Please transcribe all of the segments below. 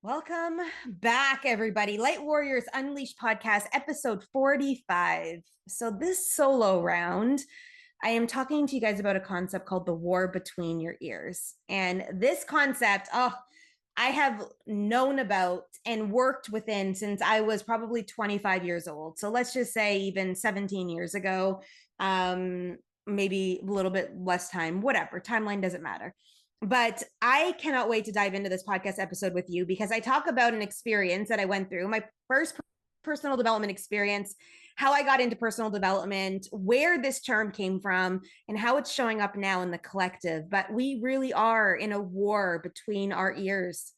Welcome back, everybody. Light Warriors Unleashed podcast, episode 45. So, this solo round, I am talking to you guys about a concept called the war between your ears. And this concept, I have known about and worked within since I was probably 25 years old. So, let's just say even 17 years ago, maybe a little bit less time, whatever. Timeline doesn't matter. But I cannot wait to dive into this podcast episode with you because I talk about an experience that I went through, my first personal development experience, how I got into personal development, where this term came from, and how it's showing up now in the collective. But we really are in a war between our ears,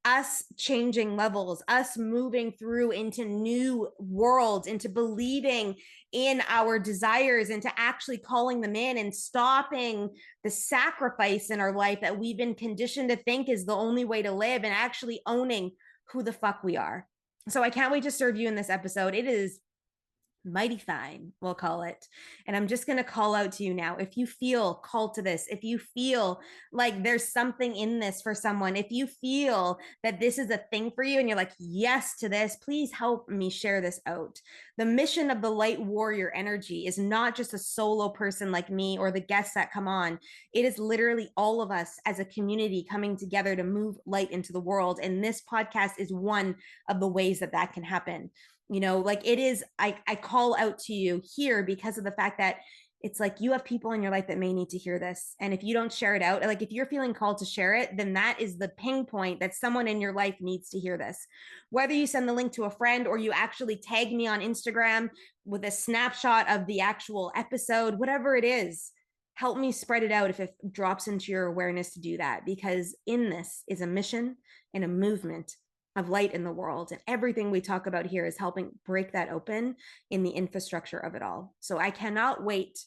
us changing levels, us moving through into new worlds, into believing in our desires, into actually calling them in and stopping the sacrifice in our life that we've been conditioned to think is the only way to live, and actually owning who the fuck we are. So I can't wait to serve you in this episode. It is mighty fine, we'll call it. And I'm just going to call out to you now. If you feel called to this, if you feel like there's something in this for someone, if you feel that this is a thing for you and you're like, yes to this, please help me share this out. The mission of the Light Warrior energy is not just a solo person like me or the guests that come on. It is literally all of us as a community coming together to move light into the world. And this podcast is one of the ways that that can happen. Like it is, I call out to you here because of the fact that it's like you have people in your life that may need to hear this. And if you don't share it out, like if you're feeling called to share it, then that is the ping point that someone in your life needs to hear this. Whether you send the link to a friend or you actually tag me on Instagram with a snapshot of the actual episode, whatever it is, help me spread it out if it drops into your awareness to do that. Because in this is a mission and a movement of light in the world. And everything we talk about here is helping break that open in the infrastructure of it all. So I cannot wait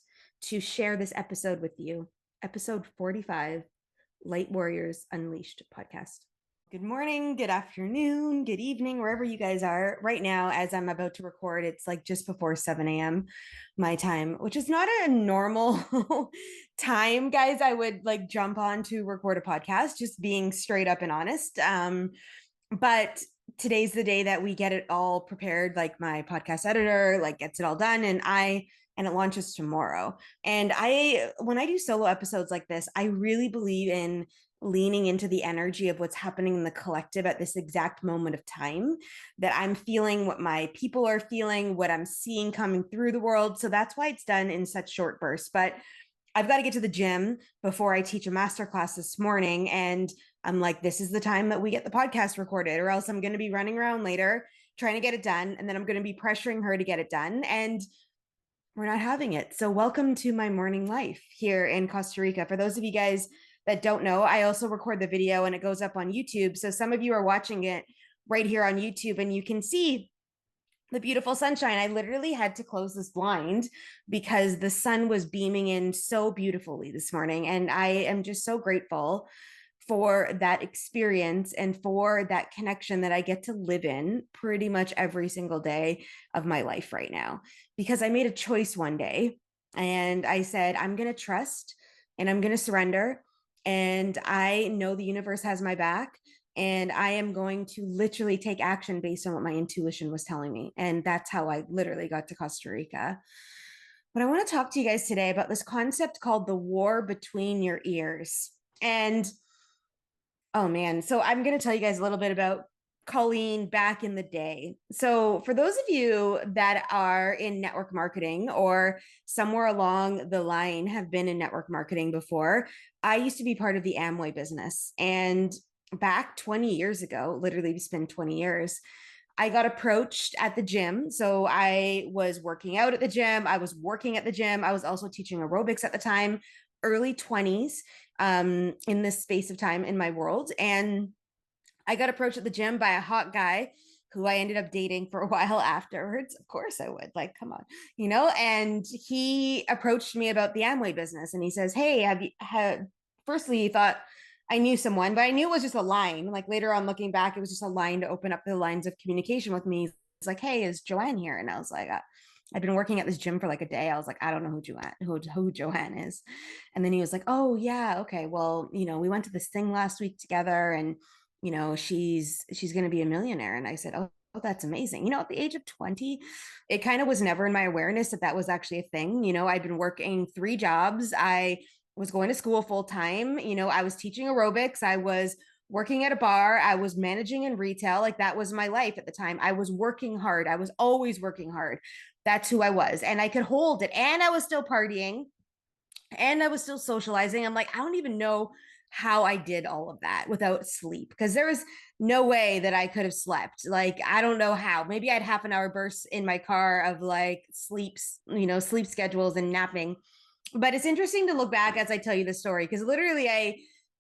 to share this episode with you. Episode 45, Light Warriors Unleashed podcast. Good morning, good afternoon, good evening, wherever you guys are right now. As I'm about to record, it's like just before 7 a.m. my time, which is not a normal time, guys. I would like jump on to record a podcast, just being straight up and honest. But today's the day that we get it all prepared. Like my podcast editor, like gets it all done, and it launches tomorrow. And when I do solo episodes like this, I really believe in leaning into the energy of what's happening in the collective at this exact moment of time, that I'm feeling what my people are feeling, what I'm seeing coming through the world. So that's why it's done in such short bursts. But I've got to get to the gym before I teach a masterclass this morning. And I'm like, this is the time that we get the podcast recorded, or else I'm going to be running around later trying to get it done. And then I'm going to be pressuring her to get it done. And we're not having it. So welcome to my morning life here in Costa Rica. For those of you guys that don't know, I also record the video and it goes up on YouTube. So some of you are watching it right here on YouTube and you can see the beautiful sunshine. I literally had to close this blind because the sun was beaming in so beautifully this morning. And I am just so grateful for that experience and for that connection that I get to live in pretty much every single day of my life right now. Because I made a choice one day and I said, I'm going to trust and I'm going to surrender. And I know the universe has my back. And I am going to literally take action based on what my intuition was telling me. And that's how I literally got to Costa Rica. But I want to talk to you guys today about this concept called the war between your ears. And oh man, so I'm going to tell you guys a little bit about Colleen back in the day. So, for those of you that are in network marketing or somewhere along the line have been in network marketing before, I used to be part of the Amway business. And back 20 years ago, literally, it's been 20 years, I got approached at the gym. So, I was working out at the gym, I was working at the gym, I was also teaching aerobics at the time, early 20s in this space of time in my world. And I got approached at the gym by a hot guy who I ended up dating for a while afterwards. Of course I would, like, come on, and he approached me about the Amway business. And he says, hey, firstly, he thought I knew someone, but I knew it was just a line. Like later on looking back, it was just a line to open up the lines of communication with me. He's like, hey, is Joanne here? And I was like, I'd been working at this gym for like a day. I was like, I don't know who Joanne is. And then he was like, oh yeah, okay. Well, we went to this thing last week together and she's going to be a millionaire. And I said, oh, that's amazing. At the age of 20, it kind of was never in my awareness that that was actually a thing. I'd been working 3 jobs. I was going to school full time. I was teaching aerobics. I was working at a bar. I was managing in retail. Like that was my life at the time. I was working hard. I was always working hard. That's who I was. And I could hold it. And I was still partying and I was still socializing. I'm like, I don't even know how I did all of that without sleep because there was no way that I could have slept. Like, I don't know how. Maybe I had half an hour bursts in my car of like sleep schedules and napping. But it's interesting to look back as I tell you the story because literally I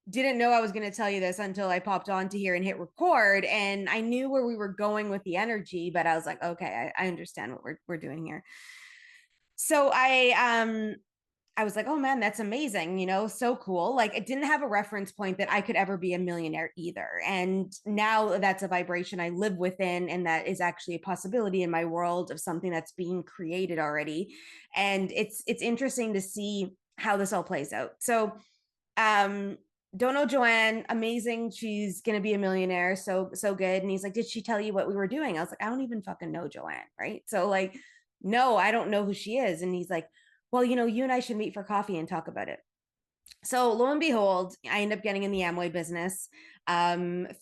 didn't know I was going to tell you this until I popped onto here and hit record. And I knew where we were going with the energy, but I was like, okay, I understand what we're doing here. So I was like, oh man, that's amazing, so cool. Like, it didn't have a reference point that I could ever be a millionaire either. And now that's a vibration I live within, and that is actually a possibility in my world of something that's being created already. And it's interesting to see how this all plays out. So, um, don't know Joanne, amazing. She's gonna be a millionaire, so good. And he's like, did she tell you what we were doing? I was like, I don't even fucking know Joanne, right? So like, no, I don't know who she is. And he's like, well, you and I should meet for coffee and talk about it. So lo and behold, I end up getting in the Amway business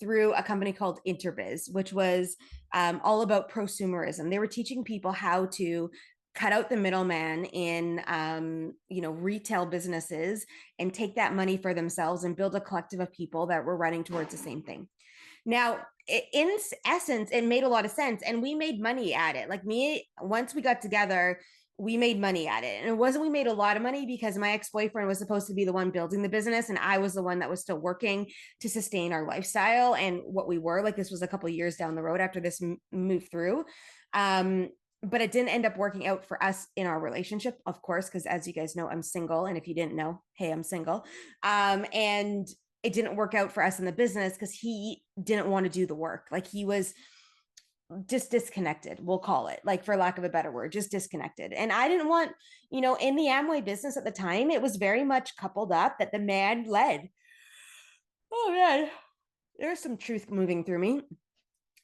through a company called Interbiz, which was all about prosumerism. They were teaching people how to cut out the middleman in retail businesses and take that money for themselves and build a collective of people that were running towards the same thing. Now, in essence, it made a lot of sense, and we made money at it. Like me, once we got together, we made money at it. And it wasn't we made a lot of money because my ex-boyfriend was supposed to be the one building the business and I was the one that was still working to sustain our lifestyle and what we were. Like, this was a couple of years down the road after this moved through. But it didn't end up working out for us in our relationship, of course, because as you guys know, I'm single. And if you didn't know, hey, I'm single. And it didn't work out for us in the business because he didn't want to do the work. Like, he was just disconnected, we'll call it, like, for lack of a better word, just disconnected. And I didn't want, in the Amway business at the time, it was very much coupled up that the man led. Oh man, there's some truth moving through me,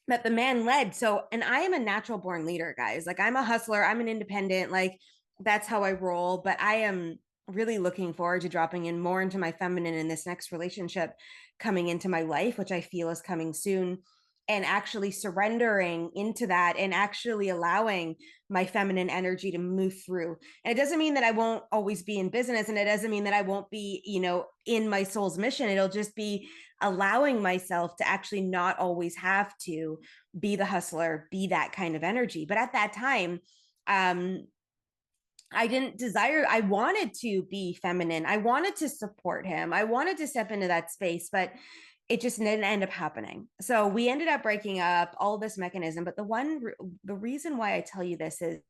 that the man led. So, and I am a natural born leader, guys. Like, I'm a hustler, I'm an independent, like, that's how I roll. But I am really looking forward to dropping in more into my feminine in this next relationship coming into my life, which I feel is coming soon, and actually surrendering into that and actually allowing my feminine energy to move through. And it doesn't mean that I won't always be in business, and it doesn't mean that I won't be, in my soul's mission. It'll just be allowing myself to actually not always have to be the hustler, be that kind of energy. But at that time, I didn't desire, I wanted to be feminine. I wanted to support him. I wanted to step into that space, but it just didn't end up happening. So we ended up breaking up all this mechanism. But the reason why I tell you this is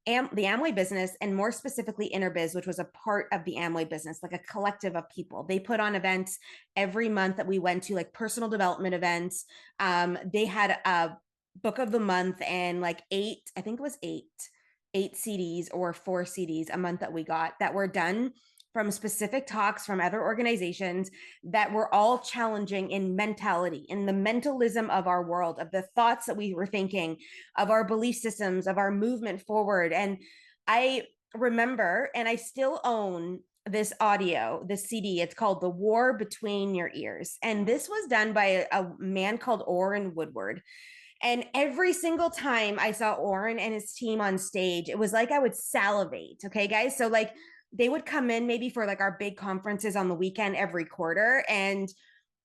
the Amway business, and more specifically Interbiz, which was a part of the Amway business, like a collective of people. They put on events every month that we went to, like personal development events. They had a book of the month and like I think it was eight CDs or 4 CDs a month that we got that were done from specific talks from other organizations that were all challenging in mentality, in the mentalism of our world, of the thoughts that we were thinking, of our belief systems, of our movement forward. And I remember, and I still own this CD. It's called The War Between Your Ears. And this was done by a man called Orrin Woodward. And every single time I saw Orrin and his team on stage, it was like I would salivate. Okay, guys. So like, they would come in maybe for like our big conferences on the weekend every quarter, and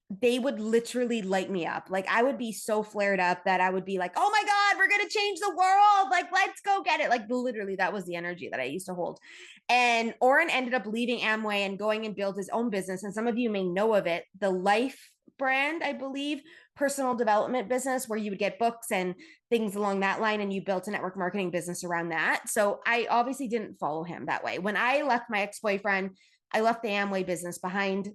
they would literally light me up. Like, I would be so flared up that I would be like, oh my God, we're going to change the world. Like, let's go get it. Like, literally, that was the energy that I used to hold. And Orrin ended up leaving Amway and going and built his own business. And some of you may know of it, the Life brand, I believe, personal development business, where you would get books and things along that line, and you built a network marketing business around that. So I obviously didn't follow him that way. When I left my ex-boyfriend, I left the Amway business behind.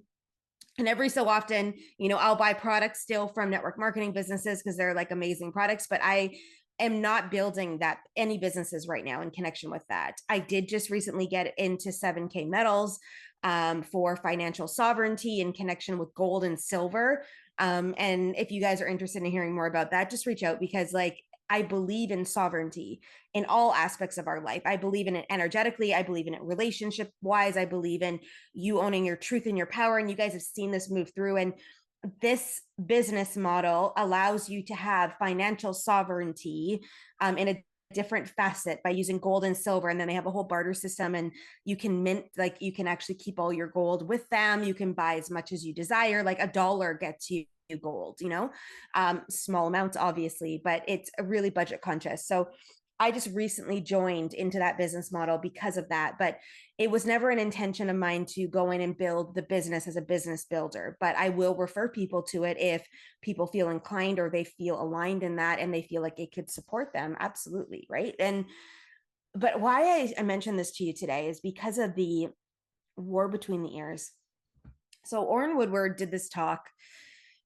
And every so often, I'll buy products still from network marketing businesses because they're like amazing products, but I am not building any businesses right now in connection with that. I did just recently get into 7K metals for financial sovereignty in connection with gold and silver. And if you guys are interested in hearing more about that, just reach out, because like I believe in sovereignty in all aspects of our life. I believe in it energetically. I believe in it relationship wise. I believe in you owning your truth and your power. And you guys have seen this move through. And this business model allows you to have financial sovereignty in a different facet by using gold and silver. And then they have a whole barter system, and you can mint, like you can actually keep all your gold with them. You can buy as much as you desire. Like $1 gets you gold, small amounts obviously, but it's really budget conscious. So I just recently joined into that business model because of that. But it was never an intention of mine to go in and build the business as a business builder. But I will refer people to it if people feel inclined or they feel aligned in that and they feel like it could support them. Absolutely. Right. But why I mentioned this to you today is because of the war between the ears. So Orrin Woodward did this talk.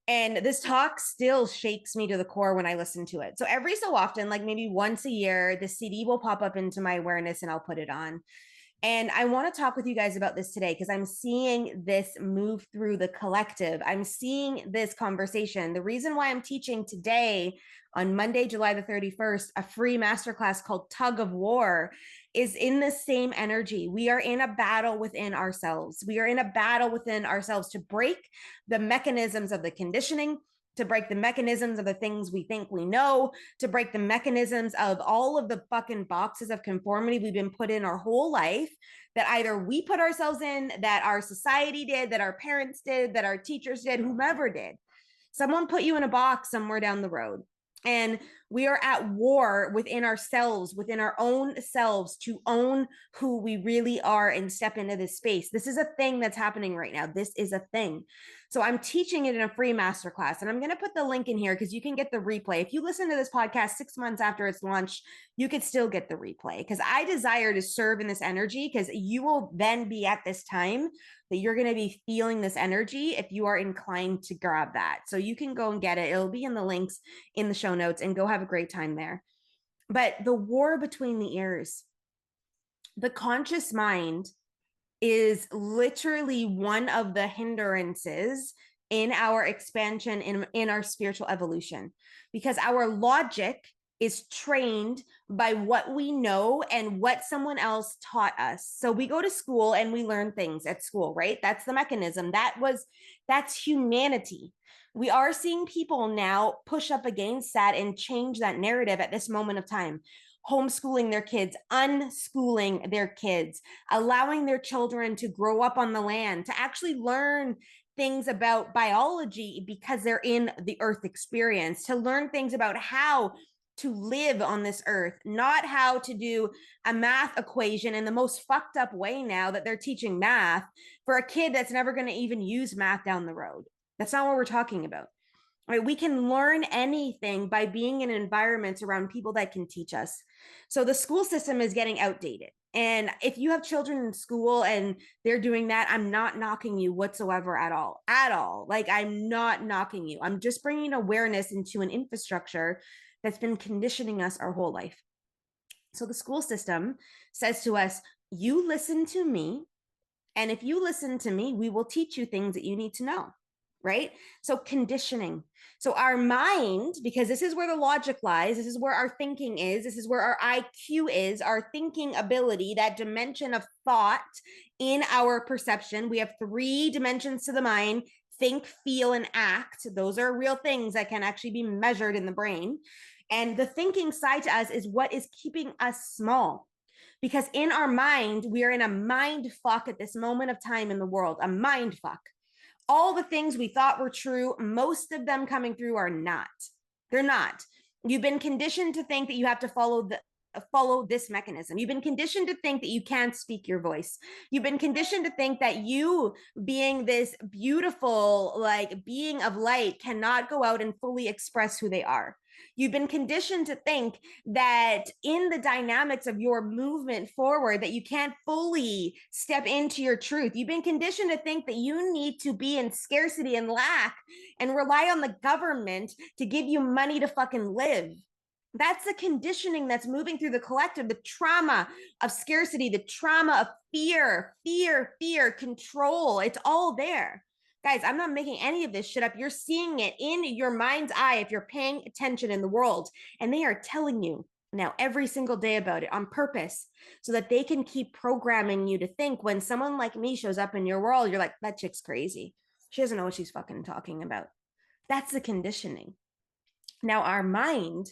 And this talk still shakes me to the core when I listen to it. So every so often, like maybe once a year, the CD will pop up into my awareness and I'll put it on. And I want to talk with you guys about this today because I'm seeing this move through the collective. I'm seeing this conversation. The reason why I'm teaching today on Monday, July the 31st, a free masterclass called Tug of War is in the same energy. We are in a battle within ourselves. We are in a battle within ourselves to break the mechanisms of the conditioning, to break the mechanisms of the things we think we know, to break the mechanisms of all of the fucking boxes of conformity we've been put in our whole life, that either we put ourselves in, that our society did, that our parents did, that our teachers did, whomever did. Someone put you in a box somewhere down the road. And we are at war within ourselves, within our own selves, to own who we really are and step into this space. This is a thing that's happening right now. This is a thing. So I'm teaching it in a free masterclass, and I'm going to put the link in here because you can get the replay. If you listen to this podcast 6 months after it's launched, you could still get the replay, because I desire to serve in this energy, because you will then be at this time that you're going to be feeling this energy if you are inclined to grab that. So you can go and get it. It'll be in the links in the show notes, and go have a great time there. But the war between the ears, the conscious mind is literally one of the hindrances in our expansion, in our spiritual evolution, because our logic is trained by what we know and what someone else taught us. So we go to school and we learn things at school, right? That's the mechanism. That's humanity. We are seeing people now push up against that and change that narrative at this moment of time. Homeschooling their kids, unschooling their kids, allowing their children to grow up on the land, to actually learn things about biology because they're in the earth experience, to learn things about how to live on this earth, not how to do a math equation in the most fucked up way now that they're teaching math for a kid that's never going to even use math down the road. That's not what we're talking about. Right? We can learn anything by being in environments around people that can teach us. So the school system is getting outdated. And if you have children in school and they're doing that, I'm not knocking you whatsoever at all. Like, I'm not knocking you. I'm just bringing awareness into an infrastructure that's been conditioning us our whole life. So the school system says to us, you listen to me. And if you listen to me, we will teach you things that you need to know. Right? So conditioning. So our mind, because this is where the logic lies, this is where our thinking is, this is where our IQ is, our thinking ability, that dimension of thought in our perception. We have 3 dimensions to the mind: think, feel, and act. Those are real things that can actually be measured in the brain. And the thinking side to us is what is keeping us small. Because in our mind, we are in a mind fuck at this moment of time in the world, a mind fuck. All the things we thought were true, most of them coming through are not. They're not. You've been conditioned to think that you have to follow this mechanism. You've been conditioned to think that you can't speak your voice. You've been conditioned to think that you, being this beautiful, like, being of light, cannot go out and fully express who they are. You've been conditioned to think that in the dynamics of your movement forward, that you can't fully step into your truth. You've been conditioned to think that you need to be in scarcity and lack and rely on the government to give you money to fucking live. That's the conditioning that's moving through the collective, the trauma of scarcity, the trauma of fear, control. It's all there. Guys, I'm not making any of this shit up. You're seeing it in your mind's eye if you're paying attention in the world. And they are telling you now every single day about it on purpose so that they can keep programming you to think when someone like me shows up in your world, you're like, that chick's crazy. She doesn't know what she's fucking talking about. That's the conditioning. Now, our mind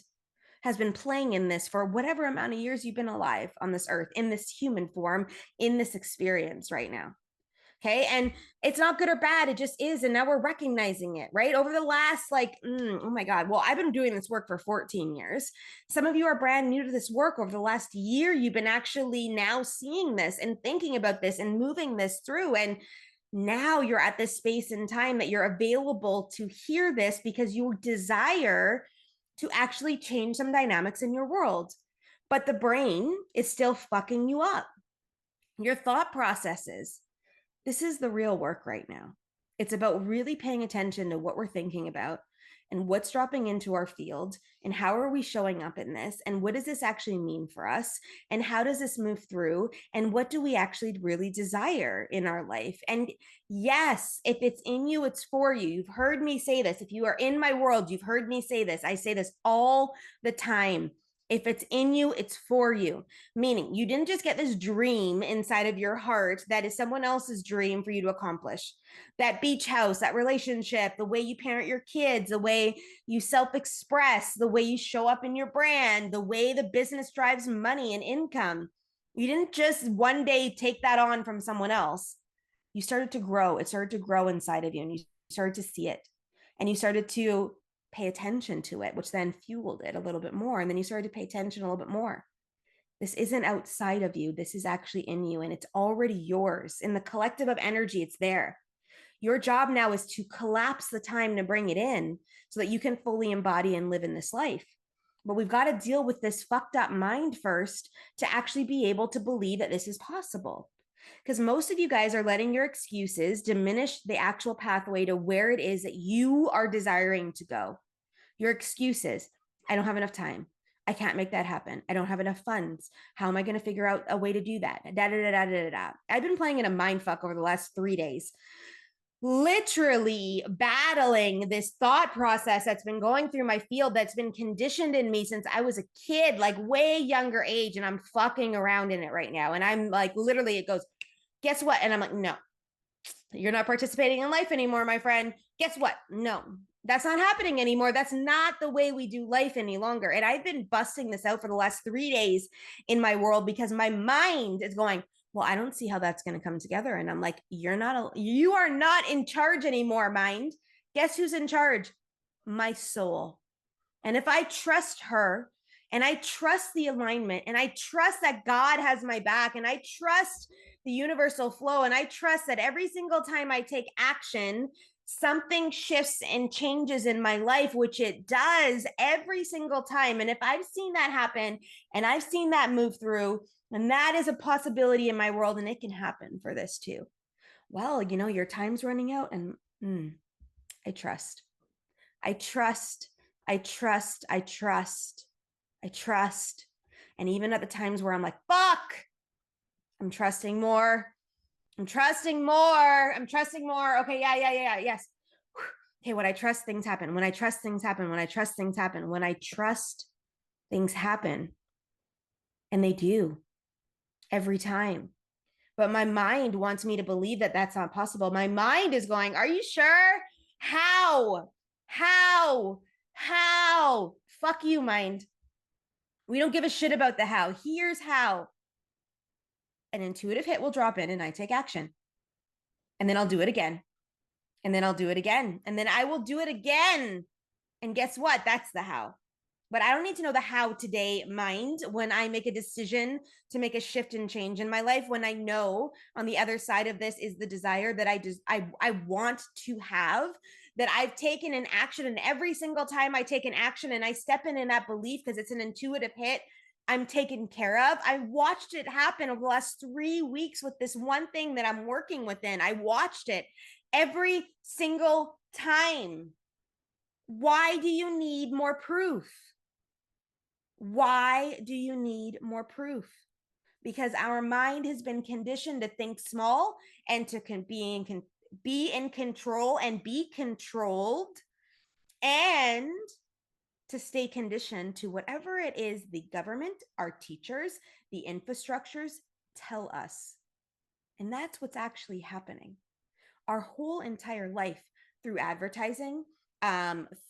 has been playing in this for whatever amount of years you've been alive on this earth, in this human form, in this experience right now. Okay. And it's not good or bad. It just is. And now we're recognizing it, right? Over the last, oh my God. Well, I've been doing this work for 14 years. Some of you are brand new to this work. Over the last year, you've been actually now seeing this and thinking about this and moving this through. And now you're at this space and time that you're available to hear this because you desire to actually change some dynamics in your world. But the brain is still fucking you up. Your thought processes. This is the real work right now. It's about really paying attention to what we're thinking about and what's dropping into our field and how are we showing up in this and what does this actually mean for us and how does this move through and what do we actually really desire in our life. And yes, if it's in you, it's for you. You've heard me say this. If you are in my world, you've heard me say this. I say this all the time. If it's in you, it's for you. Meaning you didn't just get this dream inside of your heart that is someone else's dream for you to accomplish. That beach house, that relationship, the way you parent your kids, the way you self-express, the way you show up in your brand, the way the business drives money and income. You didn't just one day take that on from someone else. You started to grow. It started to grow inside of you and you started to see it. And you started to pay attention to it, which then fueled it a little bit more. And then you started to pay attention a little bit more. This isn't outside of you. This is actually in you and it's already yours. In the collective of energy, it's there. Your job now is to collapse the time to bring it in so that you can fully embody and live in this life. But we've got to deal with this fucked up mind first to actually be able to believe that this is possible. Because most of you guys are letting your excuses diminish the actual pathway to where it is that you are desiring to go. Your excuses, I don't have enough time. I can't make that happen. I don't have enough funds. How am I going to figure out a way to do that? Da, da, da, da, da, da. I've been playing in a mind fuck over the last 3 days, literally battling this thought process that's been going through my field that's been conditioned in me since I was a kid, like way younger age. And I'm fucking around in it right now. And I'm like, literally, it goes, guess what? And I'm like, no, you're not participating in life anymore, my friend. Guess what? No, that's not happening anymore. That's not the way we do life any longer. And I've been busting this out for the last 3 days in my world because my mind is going, well, I don't see how that's going to come together. And I'm like, you are not in charge anymore, mind. Guess who's in charge? My soul. And if I trust her and I trust the alignment and I trust that God has my back and I trust the universal flow and I trust that every single time I take action, something shifts and changes in my life, which it does every single time. And if I've seen that happen and I've seen that move through, and that is a possibility in my world, and it can happen for this too. Well, your time's running out, and I trust. I trust. I trust. I trust. I trust. And even at the times where I'm like, fuck, I'm trusting more. I'm trusting more. I'm trusting more. Okay, yeah, yes. Okay, when I trust, things happen. When I trust, things happen. When I trust, things happen. When I trust, things happen. And they do every time. But my mind wants me to believe that that's not possible. My mind is going, are you sure? How? How? How? Fuck you, mind. We don't give a shit about the how. Here's how. An intuitive hit will drop in and I take action. And then I'll do it again. And then I'll do it again. And then I will do it again. And guess what? That's the how. But I don't need to know the how today, mind, when I make a decision to make a shift and change in my life, when I know on the other side of this is the desire that I want to have, that I've taken an action. And every single time I take an action and I step in that belief because it's an intuitive hit, I'm taken care of. I watched it happen over the last 3 weeks with this one thing that I'm working within. I watched it every single time. Why do you need more proof? Why do you need more proof? Because our mind has been conditioned to think small and to be be in control and be controlled, and to stay conditioned to whatever it is the government, our teachers, the infrastructures tell us. And that's what's actually happening. Our whole entire life, through advertising,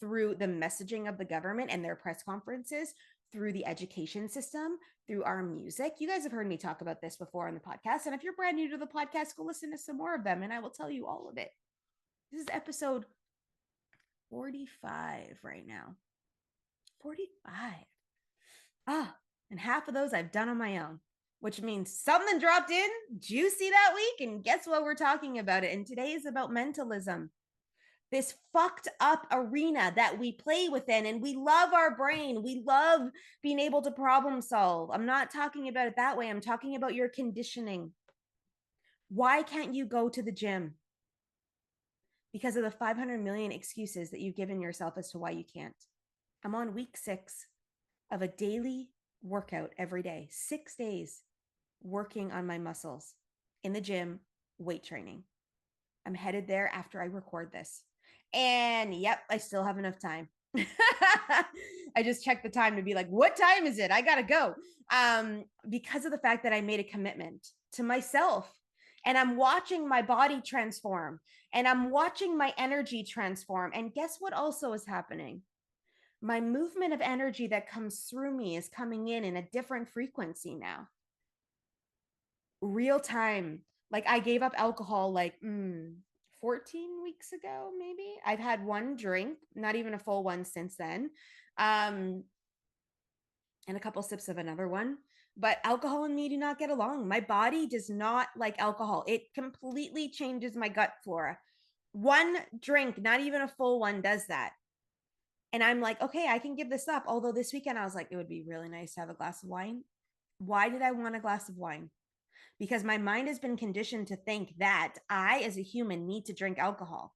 through the messaging of the government and their press conferences, through the education system, through our music. You guys have heard me talk about this before on the podcast. And if you're brand new to the podcast, go listen to some more of them and I will tell you all of it. This is episode 45 right now. 45. And half of those I've done on my own, which means something dropped in juicy that week. And guess what? We're talking about it. And today is about mentalism. This fucked up arena that we play within, and we love our brain. We love being able to problem solve. I'm not talking about it that way. I'm talking about your conditioning. Why can't you go to the gym? Because of the 500 million excuses that you've given yourself as to why you can't. I'm on week 6 of a daily workout every day, 6 days working on my muscles in the gym, weight training. I'm headed there after I record this. And yep, I still have enough time. I just checked the time to be like, what time is it? I gotta go. Because of the fact that I made a commitment to myself, and I'm watching my body transform, and I'm watching my energy transform. And guess what also is happening? My movement of energy that comes through me is coming in a different frequency now. Real time. Like I gave up alcohol like 14 weeks ago, maybe. I've had one drink, not even a full one since then. And a couple sips of another one. But alcohol and me do not get along. My body does not like alcohol. It completely changes my gut flora. One drink, not even a full one, does that. And I'm like, okay, I can give this up. Although this weekend I was like, it would be really nice to have a glass of wine. Why did I want a glass of wine? Because my mind has been conditioned to think that I, as a human, need to drink alcohol.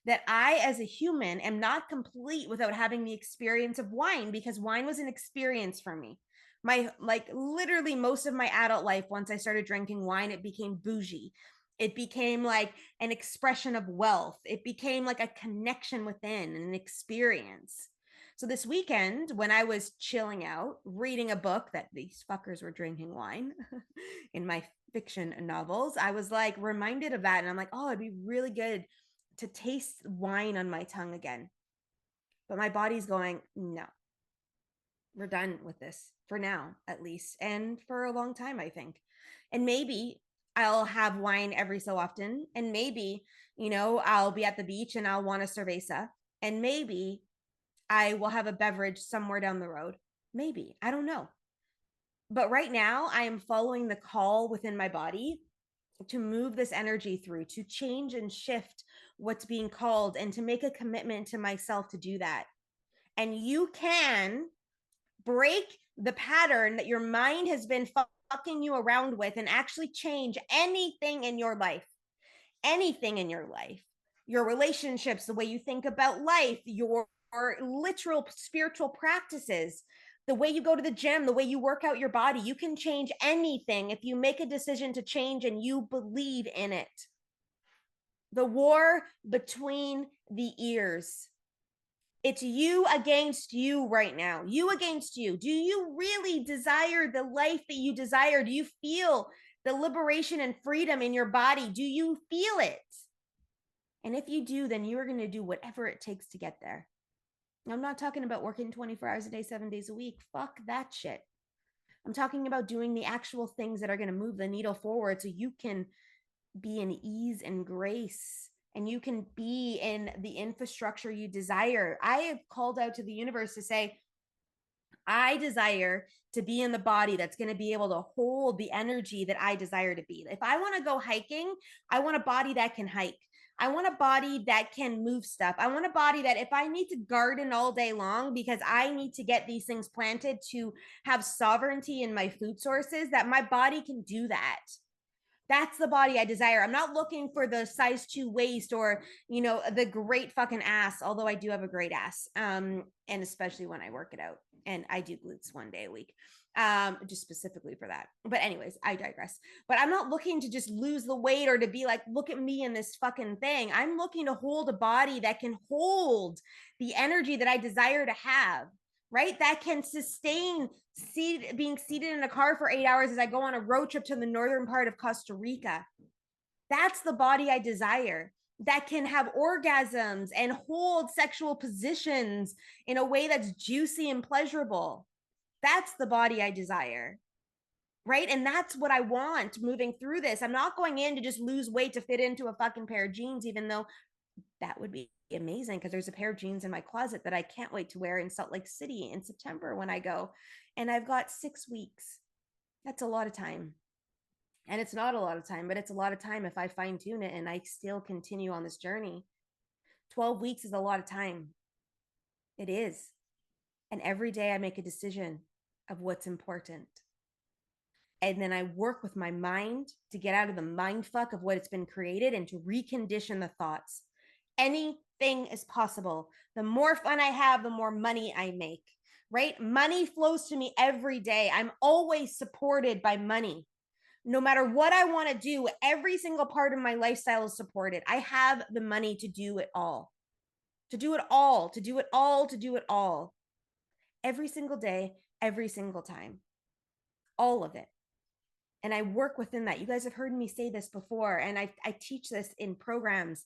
That I, as a human, am not complete without having the experience of wine, because wine was an experience for me. Literally most of my adult life, once I started drinking wine, it became bougie. It became like an expression of wealth. It became like a connection within, an experience. So this weekend, when I was chilling out, reading a book that these fuckers were drinking wine in my fiction novels, I was like reminded of that. And I'm like, oh, it'd be really good to taste wine on my tongue again. But my body's going, no, we're done with this for now, at least. And for a long time, I think. And maybe I'll have wine every so often. And maybe, I'll be at the beach and I'll want a cerveza. And maybe I will have a beverage somewhere down the road. Maybe. I don't know. But right now, I am following the call within my body to move this energy through, to change and shift what's being called, and to make a commitment to myself to do that. And you can break the pattern that your mind has been fucking you around with and actually change anything in your life. Anything in your life. Your relationships, the way you think about life, your literal spiritual practices, the way you go to the gym, the way you work out your body. You can change anything if you make a decision to change and you believe in it. The war between the ears. It's you against you right now. You against you. Do you really desire the life that you desire? Do you feel the liberation and freedom in your body? Do you feel it? And if you do, then you are going to do whatever it takes to get there. I'm not talking about working 24 hours a day, 7 days a week. Fuck that shit. I'm talking about doing the actual things that are going to move the needle forward so you can be in ease and grace, and you can be in the infrastructure you desire. I have called out to the universe to say, I desire to be in the body that's going to be able to hold the energy that I desire to be. If I want to go hiking, I want a body that can hike. I want a body that can move stuff. I want a body that if I need to garden all day long because I need to get these things planted to have sovereignty in my food sources, that my body can do that. That's the body I desire. I'm not looking for the size 2 waist or, the great fucking ass, although I do have a great ass. And especially when I work it out, and I do glutes 1 day a week. just specifically for that. But anyways, I digress. But I'm not looking to just lose the weight or to be like, look at me in this fucking thing. I'm looking to hold a body that can hold the energy that I desire to have, right? That can sustain being seated in a car for 8 hours as I go on a road trip to the northern part of Costa Rica. That's the body I desire, that can have orgasms and hold sexual positions in a way that's juicy and pleasurable. That's the body I desire. Right. And that's what I want moving through this. I'm not going in to just lose weight to fit into a fucking pair of jeans, even though that would be amazing because there's a pair of jeans in my closet that I can't wait to wear in Salt Lake City in September when I go. And I've got 6 weeks. That's a lot of time. And it's not a lot of time, but it's a lot of time if I fine tune it and I still continue on this journey. 12 weeks is a lot of time. It is. And every day I make a decision of what's important. And then I work with my mind to get out of the mind fuck of what it's been created and to recondition the thoughts. Anything is possible. The more fun I have, the more money I make, right? Money flows to me every day. I'm always supported by money. No matter what I want to do, every single part of my lifestyle is supported. I have the money to do it all, to do it all, to do it all, to do it all. Every single day, every single time, all of it. And I work within that. You guys have heard me say this before, and I teach this in programs.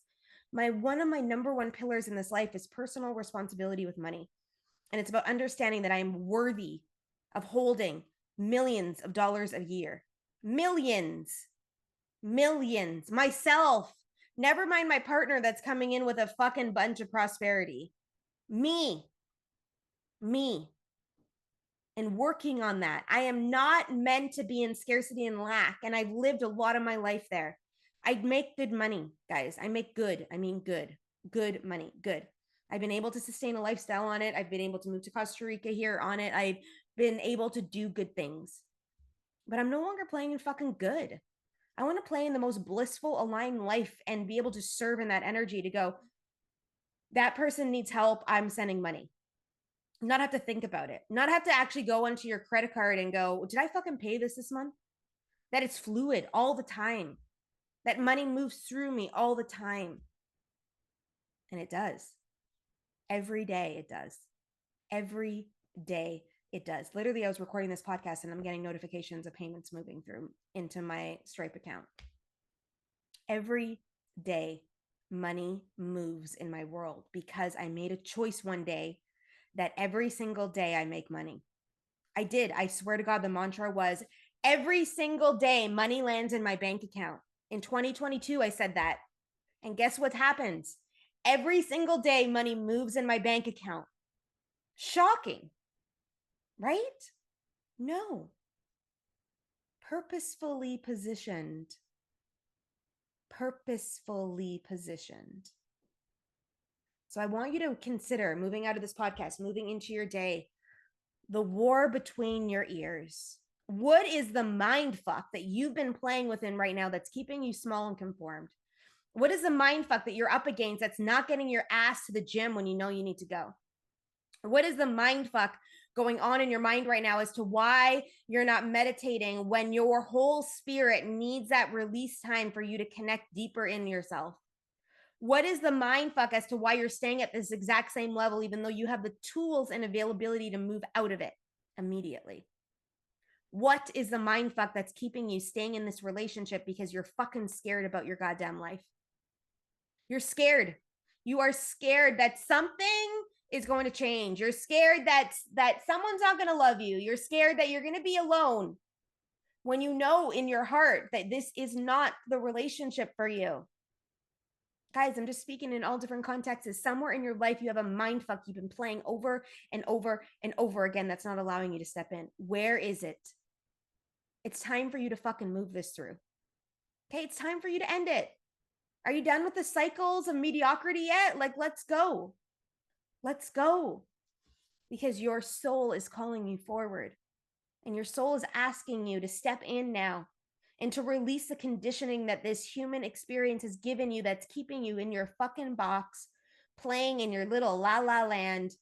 One of my number one pillars in this life is personal responsibility with money. And it's about understanding that I am worthy of holding millions of dollars a year. Millions myself, never mind my partner that's coming in with a fucking bunch of prosperity. Me and working on that. I am not meant to be in scarcity and lack, and I've lived a lot of my life there. I make good money, guys. I make good money. I've been able to sustain a lifestyle on it. I've been able to move to Costa Rica here on it. I've been able to do good things. But I'm no longer playing in fucking good. I want to play in the most blissful, aligned life and be able to serve in that energy to go, that person needs help. I'm sending money. Not have to think about it. Not have to actually go onto your credit card and go, did I fucking pay this month? That it's fluid all the time. That money moves through me all the time. And it does. Every day it does. Every day it does. Literally, I was recording this podcast and I'm getting notifications of payments moving through into my Stripe account. Every day, money moves in my world because I made a choice one day that every single day I make money. I did. I swear to God, the mantra was every single day money lands in my bank account. In 2022, I said that. And guess what happens? Every single day money moves in my bank account. Shocking. Right? No. Purposefully positioned. Purposefully positioned. So I want you to consider moving out of this podcast, moving into your day, the war between your ears. What is the mind fuck that you've been playing within right now that's keeping you small and conformed? What is the mind fuck that you're up against that's not getting your ass to the gym when you know you need to go? What is the mind fuck going on in your mind right now as to why you're not meditating when your whole spirit needs that release time for you to connect deeper in yourself? What is the mind fuck as to why you're staying at this exact same level, even though you have the tools and availability to move out of it immediately? What is the mind fuck that's keeping you staying in this relationship because you're fucking scared about your goddamn life? You're scared. You are scared that something is going to change. You're scared that someone's not going to love you. You're scared that you're going to be alone when you know in your heart that this is not the relationship for you. Guys, I'm just speaking in all different contexts. Somewhere in your life, you have a mind fuck you've been playing over and over and over again that's not allowing you to step in. Where is it? It's time for you to fucking move this through. Okay, it's time for you to end it. Are you done with the cycles of mediocrity yet? Like, let's go. Let's go. Because your soul is calling you forward. And your soul is asking you to step in now and to release the conditioning that this human experience has given you that's keeping you in your fucking box, playing in your little la la land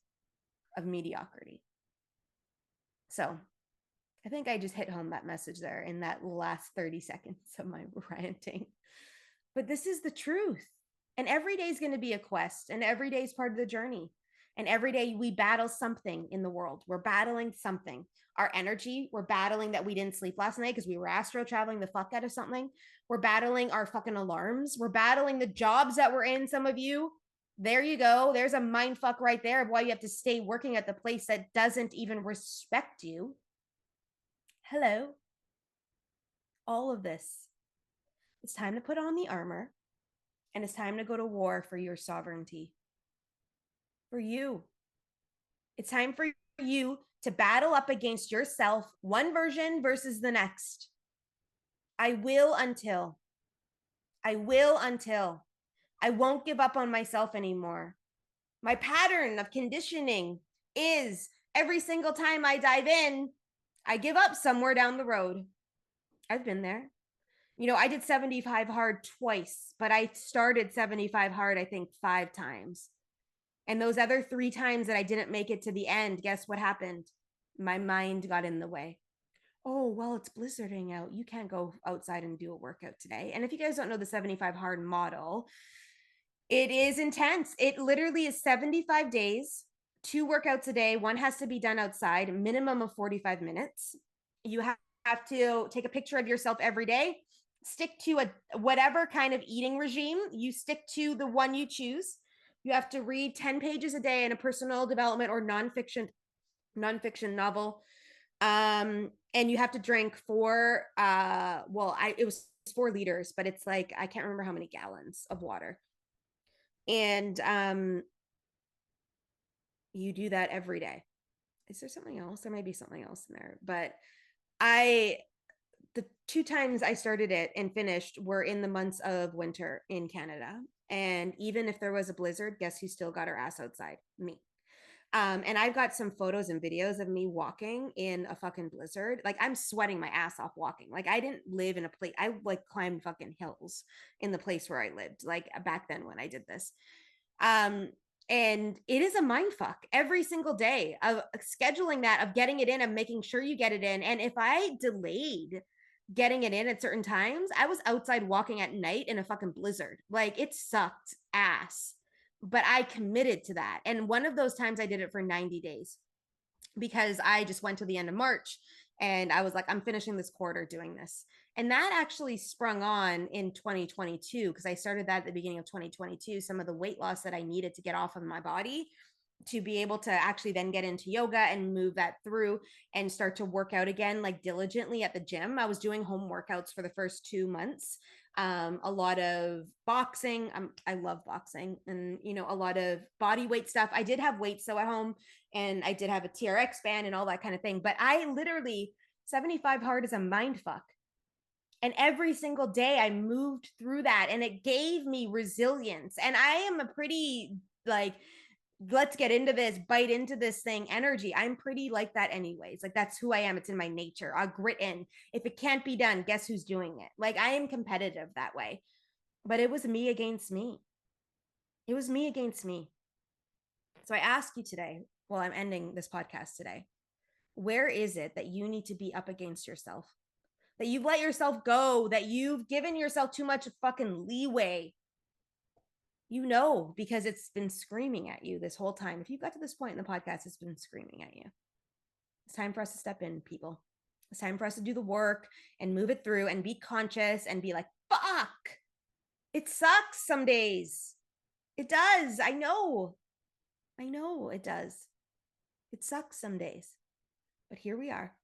of mediocrity. So I think I just hit home that message there in that last 30 seconds of my ranting. But this is the truth. And every day is going to be a quest, and every day is part of the journey. And every day we battle something in the world. We're battling something. Our energy, we're battling that we didn't sleep last night because we were astro traveling the fuck out of something. We're battling our fucking alarms. We're battling the jobs that we're in, some of you. There you go. There's a mind fuck right there of why you have to stay working at the place that doesn't even respect you. Hello. All of this. It's time to put on the armor, and it's time to go to war for your sovereignty. For you. It's time for you to battle up against yourself, one version versus the next. I will until. I will until. I won't give up on myself anymore. My pattern of conditioning is every single time I dive in, I give up somewhere down the road. I've been there. I did 75 hard twice, but I started 75 hard, I think, 5 times. And those other 3 times that I didn't make it to the end, guess what happened? My mind got in the way. Oh, well, it's blizzarding out. You can't go outside and do a workout today. And if you guys don't know the 75 hard model, it is intense. It literally is 75 days, 2 workouts a day. One has to be done outside, minimum of 45 minutes. You have to take a picture of yourself every day, stick to whatever kind of eating regime. You stick to the one you choose. You have to read 10 pages a day in a personal development or nonfiction novel. And you have to drink 4 it was 4 liters, but it's like I can't remember how many gallons of water. And you do that every day. Is there something else? There may be something else in there, but the 2 times I started it and finished were in the months of winter in Canada. And even if there was a blizzard, guess who still got her ass outside? Me. And I've got some photos and videos of me walking in a fucking blizzard. Like I'm sweating my ass off walking. Like I didn't live in a place. I like climbed fucking hills in the place where I lived, like back then when I did this. And it is a mind fuck every single day of scheduling that, of getting it in, of making sure you get it in. And if I delayed getting it in at certain times, I was outside walking at night in a fucking blizzard. Like it sucked ass, but I committed to that. And one of those times I did it for 90 days because I just went to the end of March and I was like, I'm finishing this quarter doing this. And that actually sprung on in 2022 because I started that at the beginning of 2022. Some of the weight loss that I needed to get off of my body to be able to actually then get into yoga and move that through and start to work out again, like diligently at the gym. I was doing home workouts for the first 2 months. A lot of boxing. I love boxing, and a lot of body weight stuff. I did have weights so at home, and I did have a TRX band and all that kind of thing. But I literally 75 hard is a mind fuck. And every single day I moved through that, and it gave me resilience. And I am a pretty like, let's get into this, bite into this thing energy. I'm pretty like that anyways. Like that's who I am. It's in my nature. I'll grit in. If it can't be done, guess who's doing it? Like I am competitive that way. But it was me against me. It was me against me. So I ask you today, while I'm ending this podcast today, where is it that you need to be up against yourself? That you've let yourself go, that you've given yourself too much fucking leeway. Because it's been screaming at you this whole time. If you got to this point in the podcast, it's been screaming at you. It's time for us to step in, people. It's time for us to do the work and move it through and be conscious and be like, fuck. It sucks some days. It does. I know it does. It sucks some days. But here we are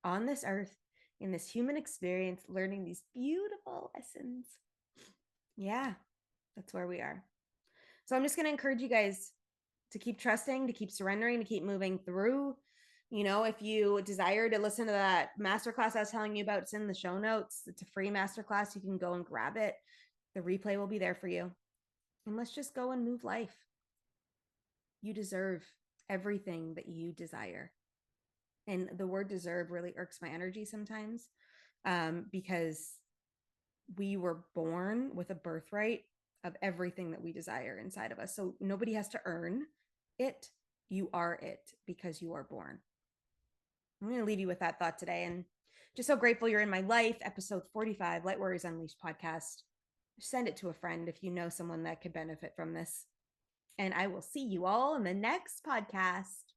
on this earth in this human experience, learning these beautiful lessons. Yeah, that's where we are. So I'm just going to encourage you guys to keep trusting, to keep surrendering, to keep moving through. If you desire to listen to that masterclass I was telling you about, it's in the show notes. It's a free masterclass. You can go and grab it. The replay will be there for you. And let's just go and move life. You deserve everything that you desire. And the word deserve really irks my energy sometimes because we were born with a birthright of everything that we desire inside of us. So nobody has to earn it. You are it because you are born. I'm going to leave you with that thought today. And just so grateful you're in my life. Episode 45, Light Warriors Unleashed podcast. Send it to a friend if you know someone that could benefit from this. And I will see you all in the next podcast.